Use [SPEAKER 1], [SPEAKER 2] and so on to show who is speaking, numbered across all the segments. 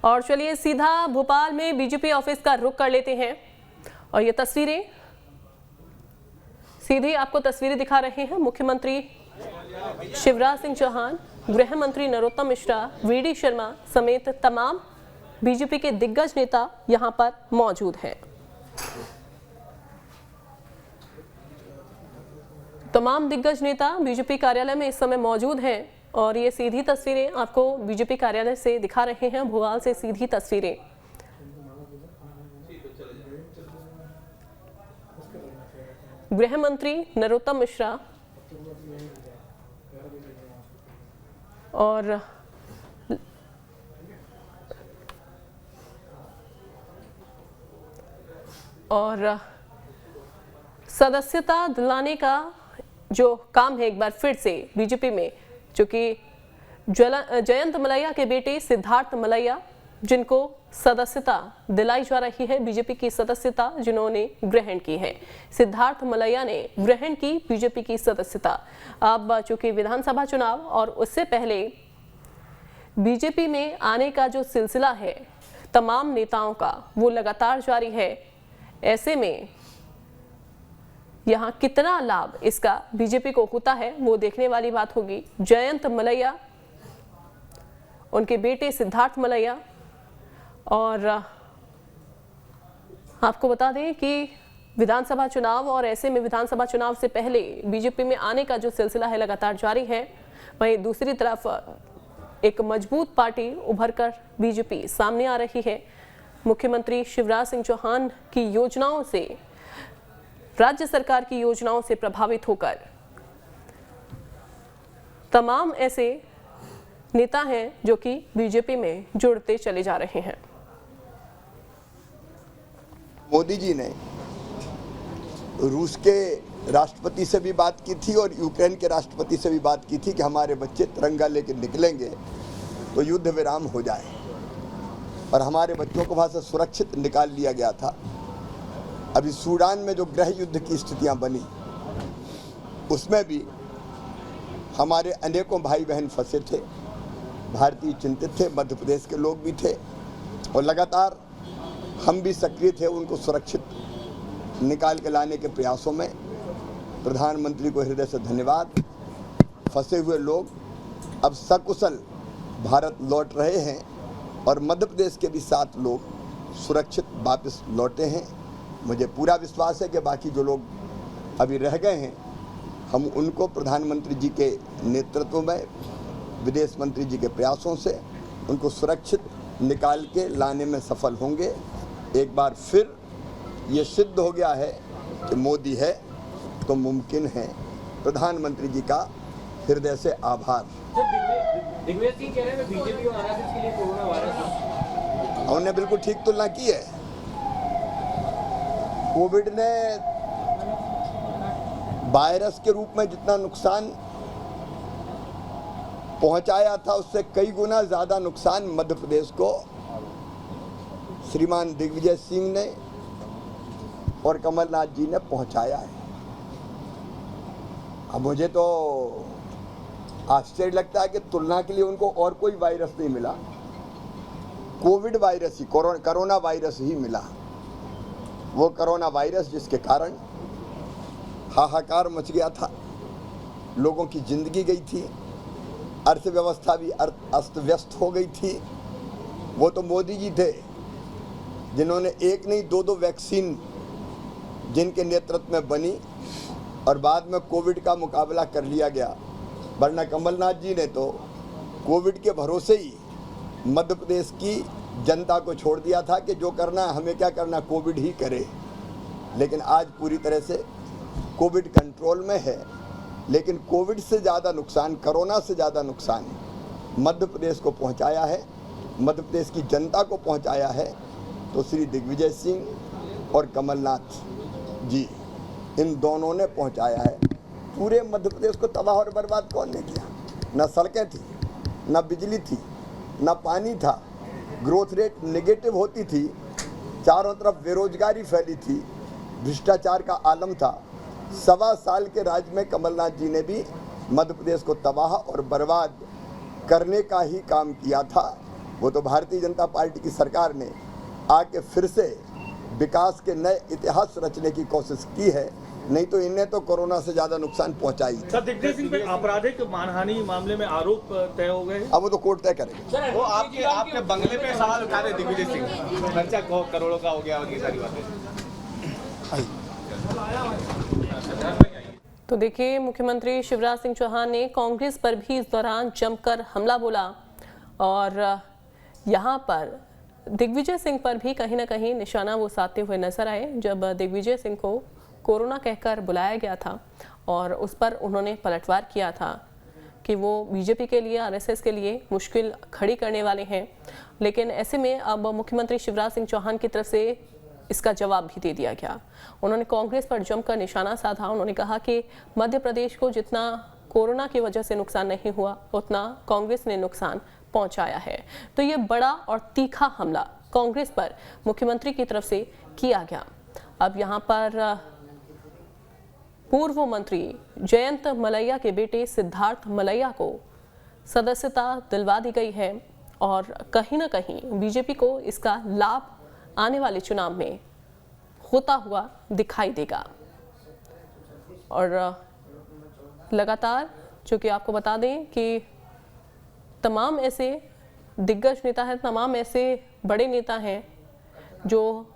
[SPEAKER 1] और चलिए सीधा भोपाल में बीजेपी ऑफिस का रुख कर लेते हैं और ये तस्वीरें सीधी आपको तस्वीरें दिखा रहे हैं। मुख्यमंत्री शिवराज सिंह चौहान, गृह मंत्री नरोत्तम मिश्रा, वीडी शर्मा समेत तमाम बीजेपी के दिग्गज नेता यहां पर मौजूद हैं। तमाम दिग्गज नेता बीजेपी कार्यालय में इस समय मौजूद हैं और ये सीधी तस्वीरें आपको बीजेपी कार्यालय से दिखा रहे हैं। भोपाल से सीधी तस्वीरें। गृह मंत्री नरोत्तम मिश्रा और सदस्यता दिलाने का जो काम है एक बार फिर से बीजेपी में, चूंकि जयंत मलैया के बेटे सिद्धार्थ मलैया जिनको सदस्यता दिलाई जा रही है, बीजेपी की सदस्यता जिन्होंने ग्रहण की है, सिद्धार्थ मलैया ने ग्रहण की बीजेपी की सदस्यता। अब चूंकि विधानसभा चुनाव और उससे पहले बीजेपी में आने का जो सिलसिला है तमाम नेताओं का वो लगातार जारी है। ऐसे में यहाँ कितना लाभ इसका बीजेपी को होता है वो देखने वाली बात होगी। जयंत मलैया, उनके बेटे सिद्धार्थ मलैया, और आपको बता दें कि विधानसभा चुनाव और ऐसे में विधानसभा चुनाव से पहले बीजेपी में आने का जो सिलसिला है लगातार जारी है। वहीं दूसरी तरफ एक मजबूत पार्टी उभरकर बीजेपी सामने आ रही है। मुख्यमंत्री शिवराज सिंह चौहान की योजनाओं से, राज्य सरकार की योजनाओं से प्रभावित होकर तमाम ऐसे नेता हैं जो कि बीजेपी में जुड़ते चले जा रहे हैं।
[SPEAKER 2] मोदी जी ने रूस के राष्ट्रपति से भी बात की थी और यूक्रेन के राष्ट्रपति से भी बात की थी कि हमारे बच्चे तिरंगा लेकर निकलेंगे तो युद्ध विराम हो जाए, और हमारे बच्चों को वहाँ से सुरक्षित निकाल लिया गया था। अभी सूडान में जो गृह युद्ध की स्थितियां बनी उसमें भी हमारे अनेकों भाई बहन फंसे थे, भारतीय चिंतित थे, मध्य प्रदेश के लोग भी थे और लगातार हम भी सक्रिय थे उनको सुरक्षित निकाल के लाने के प्रयासों में। प्रधानमंत्री को हृदय से धन्यवाद। फंसे हुए लोग अब सकुशल भारत लौट रहे हैं और मध्य प्रदेश के भी 7 लोग सुरक्षित वापस लौटे हैं। मुझे पूरा विश्वास है कि बाकी जो लोग अभी रह गए हैं हम उनको प्रधानमंत्री जी के नेतृत्व में, विदेश मंत्री जी के प्रयासों से उनको सुरक्षित निकाल के लाने में सफल होंगे। एक बार फिर ये सिद्ध हो गया है कि मोदी है तो मुमकिन है। प्रधानमंत्री जी का हृदय से आभार।
[SPEAKER 3] दिग्विजय सिंह कह रहे हैं बीजेपी और आरएसएस के लिए कोरोना वायरस,
[SPEAKER 2] उन्होंने बिल्कुल ठीक तुलना की है। कोविड ने वायरस के रूप में जितना नुकसान पहुंचाया था उससे कई गुना ज्यादा नुकसान मध्य प्रदेश को श्रीमान दिग्विजय सिंह ने और कमलनाथ जी ने पहुंचाया है। अब मुझे तो आश्चर्य लगता है कि तुलना के लिए उनको और कोई वायरस नहीं मिला, कोविड वायरस ही, कोरोना वायरस ही मिला। वो कोरोना वायरस जिसके कारण हाहाकार मच गया था, लोगों की जिंदगी गई थी, अर्थव्यवस्था भी अस्त व्यस्त हो गई थी। वो तो मोदी जी थे जिन्होंने एक नहीं 2 वैक्सीन जिनके नेतृत्व में बनी और बाद में कोविड का मुकाबला कर लिया गया। वरना कमलनाथ जी ने तो कोविड के भरोसे ही मध्य प्रदेश की जनता को छोड़ दिया था कि जो करना है हमें क्या करना, कोविड ही करे। लेकिन आज पूरी तरह से कोविड कंट्रोल में है, लेकिन कोविड से ज़्यादा नुकसान, कोरोना से ज़्यादा नुकसान मध्य प्रदेश को पहुंचाया है, मध्य प्रदेश की जनता को पहुंचाया है तो श्री दिग्विजय सिंह और कमलनाथ जी, इन दोनों ने पहुंचाया है। पूरे मध्य प्रदेश को तबाह और बर्बाद कौन ने किया? न सड़कें थी, न बिजली थी, न पानी था, ग्रोथ रेट नेगेटिव होती थी, चारों तरफ बेरोजगारी फैली थी, भ्रष्टाचार का आलम था। 1.25 साल के राज में कमलनाथ जी ने भी मध्य प्रदेश को तबाह और बर्बाद करने का ही काम किया था। वो तो भारतीय जनता पार्टी की सरकार ने आके फिर से विकास के नए इतिहास रचने की कोशिश की है, नहीं तो इन्हें तो कोरोना से ज्यादा नुकसान पहुंचा ही।
[SPEAKER 4] सर, दिग्विजय सिंह पे आपराधिक मानहानि मामले में आरोप तय हो गए।
[SPEAKER 2] अब वो तो कोर्ट तय करेगी।
[SPEAKER 5] वो आपके बंगले पे सवाल उठा रहे दिग्विजय सिंह, खर्चा करोड़ों का हो गया और ये सारी बातें।
[SPEAKER 1] तो देखिए, मुख्यमंत्री शिवराज सिंह चौहान ने कांग्रेस पर भी इस दौरान जमकर हमला बोला और यहाँ पर दिग्विजय सिंह पर भी कहीं ना कहीं निशाना वो साधते हुए नजर आए, जब दिग्विजय सिंह को कोरोना कहकर बुलाया गया था और उस पर उन्होंने पलटवार किया था कि वो बीजेपी के लिए, आरएसएस के लिए मुश्किल खड़ी करने वाले हैं। लेकिन ऐसे में अब मुख्यमंत्री शिवराज सिंह चौहान की तरफ से इसका जवाब भी दे दिया गया। उन्होंने कांग्रेस पर जमकर निशाना साधा। उन्होंने कहा कि मध्य प्रदेश को जितना कोरोना की वजह से नुकसान नहीं हुआ, उतना कांग्रेस ने नुकसान पहुंचाया है। तो ये बड़ा और तीखा हमला कांग्रेस पर मुख्यमंत्री की तरफ से किया गया। अब यहाँ पर पूर्व मंत्री जयंत मलैया के बेटे सिद्धार्थ मलैया को सदस्यता दिलवा दी गई है और कहीं ना कहीं बीजेपी को इसका लाभ आने वाले चुनाव में होता हुआ दिखाई देगा। और लगातार, चूंकि आपको बता दें कि तमाम ऐसे दिग्गज नेता हैं, तमाम ऐसे बड़े नेता हैं जो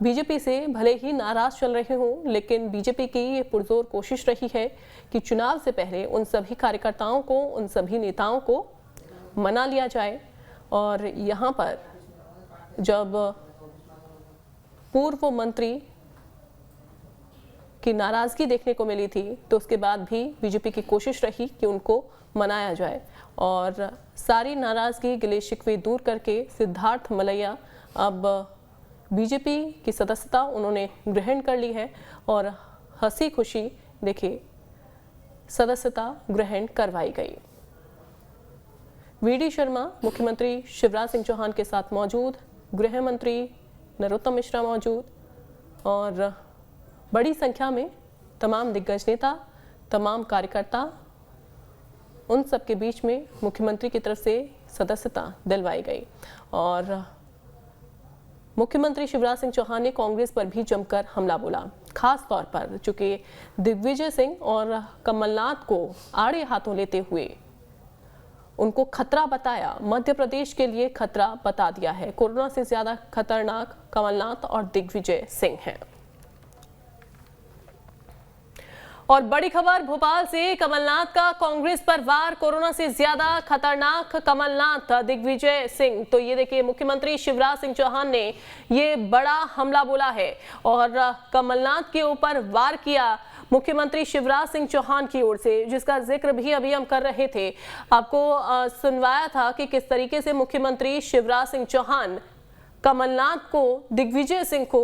[SPEAKER 1] बीजेपी से भले ही नाराज चल रहे हों, लेकिन बीजेपी की ये पुरजोर कोशिश रही है कि चुनाव से पहले उन सभी कार्यकर्ताओं को, उन सभी नेताओं को मना लिया जाए। और यहाँ पर जब पूर्व मंत्री की नाराजगी देखने को मिली थी, तो उसके बाद भी बीजेपी की कोशिश रही कि उनको मनाया जाए और सारी नाराजगी, गिले शिकवे दूर करके सिद्धार्थ मलैया अब बीजेपी की सदस्यता उन्होंने ग्रहण कर ली है और हंसी खुशी देखिए सदस्यता ग्रहण करवाई गई। वीडी शर्मा मुख्यमंत्री शिवराज सिंह चौहान के साथ मौजूद, गृह मंत्री नरोत्तम मिश्रा मौजूद और बड़ी संख्या में तमाम दिग्गज नेता, तमाम कार्यकर्ता, उन सब के बीच में मुख्यमंत्री की तरफ से सदस्यता दिलवाई गई। और मुख्यमंत्री शिवराज सिंह चौहान ने कांग्रेस पर भी जमकर हमला बोला, खास तौर पर चूंकि दिग्विजय सिंह और कमलनाथ को आड़े हाथों लेते हुए उनको खतरा बताया, मध्य प्रदेश के लिए खतरा बता दिया है। कोरोना से ज्यादा खतरनाक कमलनाथ और दिग्विजय सिंह हैं। और बड़ी खबर भोपाल से, कमलनाथ का कांग्रेस पर वार, कोरोना से ज्यादा खतरनाक कमलनाथ दिग्विजय सिंह। तो ये देखिए, मुख्यमंत्री शिवराज सिंह चौहान ने ये बड़ा हमला बोला है और कमलनाथ के ऊपर वार किया मुख्यमंत्री शिवराज सिंह चौहान की ओर से, जिसका जिक्र भी अभी हम कर रहे थे। आपको सुनवाया था कि किस तरीके से मुख्यमंत्री शिवराज सिंह चौहान कमलनाथ को, दिग्विजय सिंह को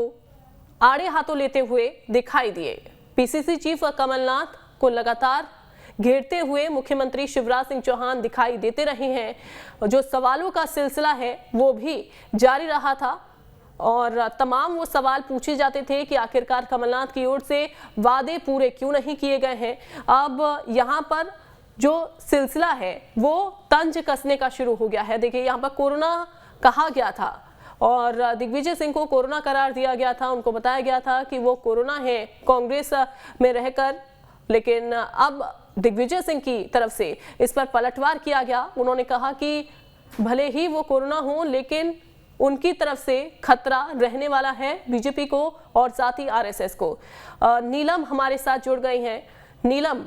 [SPEAKER 1] आड़े हाथों लेते हुए दिखाई दिए। पीसीसी चीफ कमलनाथ को लगातार घेरते हुए मुख्यमंत्री शिवराज सिंह चौहान दिखाई देते रहे हैं। जो सवालों का सिलसिला है वो भी जारी रहा था और तमाम वो सवाल पूछे जाते थे कि आखिरकार कमलनाथ की ओर से वादे पूरे क्यों नहीं किए गए हैं। अब यहाँ पर जो सिलसिला है वो तंज कसने का शुरू हो गया है। देखिए, यहाँ पर कोरोना कहा गया था और दिग्विजय सिंह को कोरोना करार दिया गया था। उनको बताया गया था कि वो कोरोना है कांग्रेस में रहकर, लेकिन अब दिग्विजय सिंह की तरफ से इस पर पलटवार किया गया। उन्होंने कहा कि भले ही वो कोरोना हो, लेकिन उनकी तरफ से खतरा रहने वाला है बीजेपी को और साथ ही आरएसएस को। नीलम हमारे साथ जुड़ गई हैं। नीलम,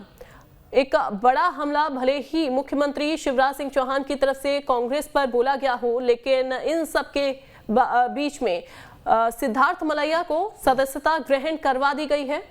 [SPEAKER 1] एक बड़ा हमला भले ही मुख्यमंत्री शिवराज सिंह चौहान की तरफ से कांग्रेस पर बोला गया हो, लेकिन इन सब के बीच में सिद्धार्थ मलैया को सदस्यता ग्रहण करवा दी गई है।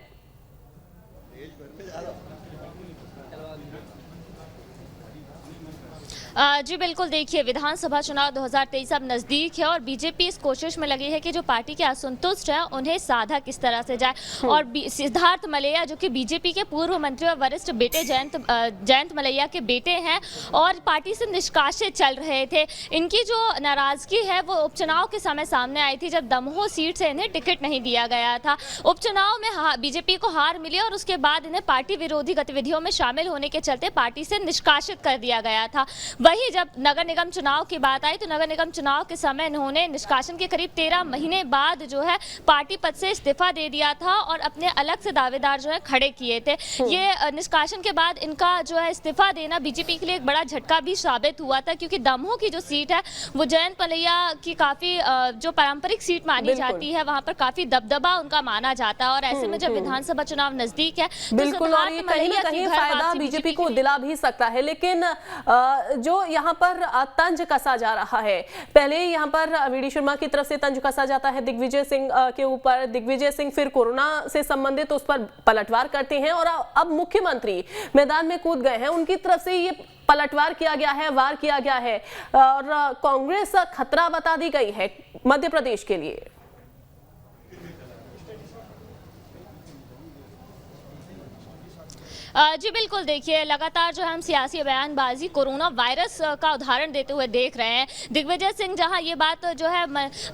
[SPEAKER 6] जी बिल्कुल, देखिए, विधानसभा चुनाव 2023 अब नज़दीक है और बीजेपी इस कोशिश में लगी है कि जो पार्टी के असंतुष्ट हैं उन्हें साधा किस तरह से जाए। और सिद्धार्थ मलैया जो कि बीजेपी के पूर्व मंत्री और वरिष्ठ बेटे जयंत मलैया के बेटे हैं और पार्टी से निष्कासित चल रहे थे, इनकी जो नाराजगी है वो उपचुनाव के समय सामने आई थी, जब दमोह सीट से इन्हें टिकट नहीं दिया गया था। उपचुनाव में बीजेपी को हार मिली और उसके बाद इन्हें पार्टी विरोधी गतिविधियों में शामिल होने के चलते पार्टी से निष्कासित कर दिया गया था। वही जब नगर निगम चुनाव की बात आई तो नगर निगम चुनाव के समय इन्होंने निष्कासन के करीब 13 महीने बाद जो है पार्टी पद से इस्तीफा दे दिया था और अपने अलग से दावेदार जो है खड़े किए थे। ये निष्कासन के बाद इनका जो है इस्तीफा देना बीजेपी के लिए एक बड़ा झटका भी साबित हुआ था, क्योंकि दमोह की जो सीट है वो जयंत मलैया की काफी जो पारंपरिक सीट मानी जाती है, वहां पर काफी दबदबा उनका माना जाता है। और ऐसे में जब विधानसभा चुनाव नजदीक है
[SPEAKER 1] बिल्कुल, और ये कहीं ना कहीं फायदा बीजेपी को दिला भी सकता है। लेकिन जो यहाँ पर तंज कसा जा रहा है, पहले यहाँ पर वीडी शर्मा की तरफ से तंज कसा जाता है दिग्विजय सिंह के ऊपर। दिग्विजय सिंह फिर कोरोना से संबंधित उस पर पलटवार करते हैं और अब मुख्यमंत्री मैदान में कूद गए हैं, उनकी तरफ से ये पलटवार किया गया है, वार किया गया है और कांग्रेस खतरा बता दी गई है मध्य प्रदेश के लिए।
[SPEAKER 6] जी बिल्कुल, देखिए लगातार जो हम सियासी बयानबाजी कोरोना वायरस का उदाहरण देते हुए देख रहे हैं। दिग्विजय सिंह जहां ये बात जो है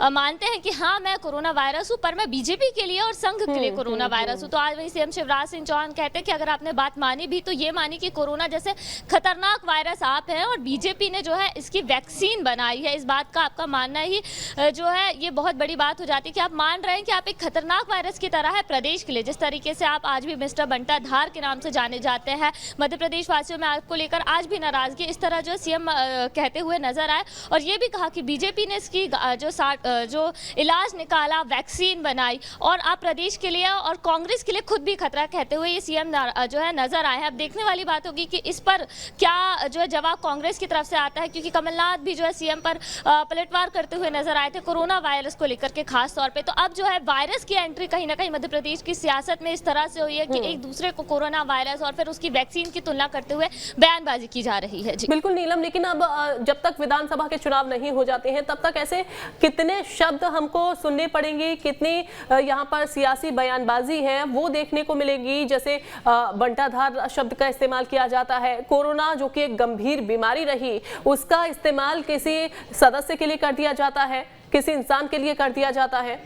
[SPEAKER 6] मानते हैं कि हाँ मैं कोरोना वायरस हूं, पर मैं बीजेपी के लिए और संघ के लिए कोरोना वायरस हूं। तो आज वही सीएम शिवराज सिंह चौहान कहते हैं कि अगर आपने बात मानी भी तो ये मानी कि कोरोना जैसे खतरनाक वायरस आप हैं और बीजेपी ने जो है इसकी वैक्सीन बनाई है। इस बात का आपका मानना ही जो है ये बहुत बड़ी बात हो जाती है कि आप मान रहे हैं कि आप एक खतरनाक वायरस की तरह है प्रदेश के लिए। जिस तरीके से आप आज भी मिस्टर बंटा धार के नाम से जाते हैं, मध्य प्रदेश वासियों में आपको लेकर आज भी नाराजगी, इस तरह जो सीएम कहते हुए नजर आए। और ये भी कहा कि बीजेपी ने इसकी जो इलाज निकाला, वैक्सीन बनाई और आप प्रदेश के लिए और कांग्रेस के लिए खुद भी खतरा कहते हुए ये सीएम जो है नजर आए हैं। अब देखने वाली बात होगी कि इस पर क्या जो है जवाब कांग्रेस की तरफ से आता है, क्योंकि कमलनाथ भी जो है सीएम पर पलटवार करते हुए नजर आए थे कोरोना वायरस को लेकर के खास तौर पे। तो अब जो है वायरस की एंट्री कहीं ना कहीं मध्य प्रदेश की सियासत में इस तरह से हुई है कि एक दूसरे को कोरोना वायरस और फिर उसकी वैक्सीन की तुलना करते हुए बयानबाजी की जा रही है। जी
[SPEAKER 1] बिल्कुल नीलम, लेकिन अब जब तक विधानसभा के चुनाव नहीं हो जाते हैं तब तक ऐसे कितने शब्द हमको सुनने पड़ेंगे, कितनी यहाँ पर सियासी बयानबाजी है वो देखने को मिलेगी। जैसे बंटाधार शब्द का इस्तेमाल किया जाता है, कोरोना जो कि एक गंभीर बीमारी रही उसका इस्तेमाल किसी सदस्य के लिए कर दिया जाता है, किसी इंसान के लिए कर दिया जाता है।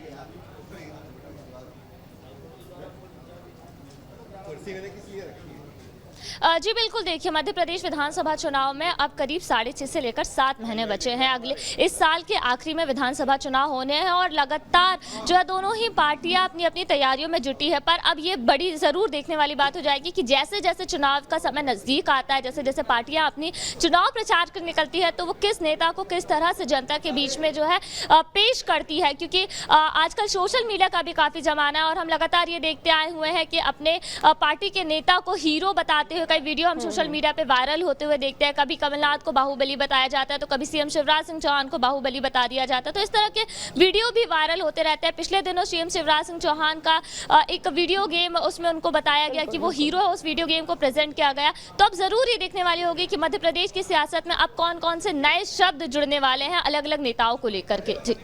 [SPEAKER 6] जी बिल्कुल, देखिए मध्य प्रदेश विधानसभा चुनाव में अब करीब 6.5 से लेकर 7 महीने बचे हैं। अगले इस साल के आखिरी में विधानसभा चुनाव होने हैं और लगातार जो है दोनों ही पार्टियां अपनी अपनी तैयारियों में जुटी है। पर अब ये बड़ी जरूर देखने वाली बात हो जाएगी कि जैसे जैसे चुनाव का समय नजदीक आता है, जैसे जैसे पार्टियां अपनी चुनाव प्रचार कर निकलती है, तो वो किस नेता को किस तरह से जनता के बीच में जो है पेश करती है। क्योंकि आजकल सोशल मीडिया का भी काफी जमाना है और हम लगातार ये देखते आए हुए हैं कि अपने पार्टी के नेता को हीरो बताते हुए कई वीडियो हम सोशल मीडिया पे वायरल होते हुए देखते हैं। कभी कमलनाथ को बाहुबली बताया जाता है तो कभी सीएम शिवराज सिंह चौहान को बाहुबली बता दिया जाता है। तो इस तरह के वीडियो भी वायरल होते रहते हैं। पिछले दिनों सीएम शिवराज सिंह चौहान का एक वीडियो गेम, उसमें उनको बताया गया कि वो हीरो है, उस वीडियो गेम को प्रेजेंट किया गया। तो अब जरूर ही देखने वाली होगी कि मध्य प्रदेश की सियासत में अब कौन कौन से नए शब्द जुड़ने वाले हैं अलग अलग नेताओं को लेकर के। जी।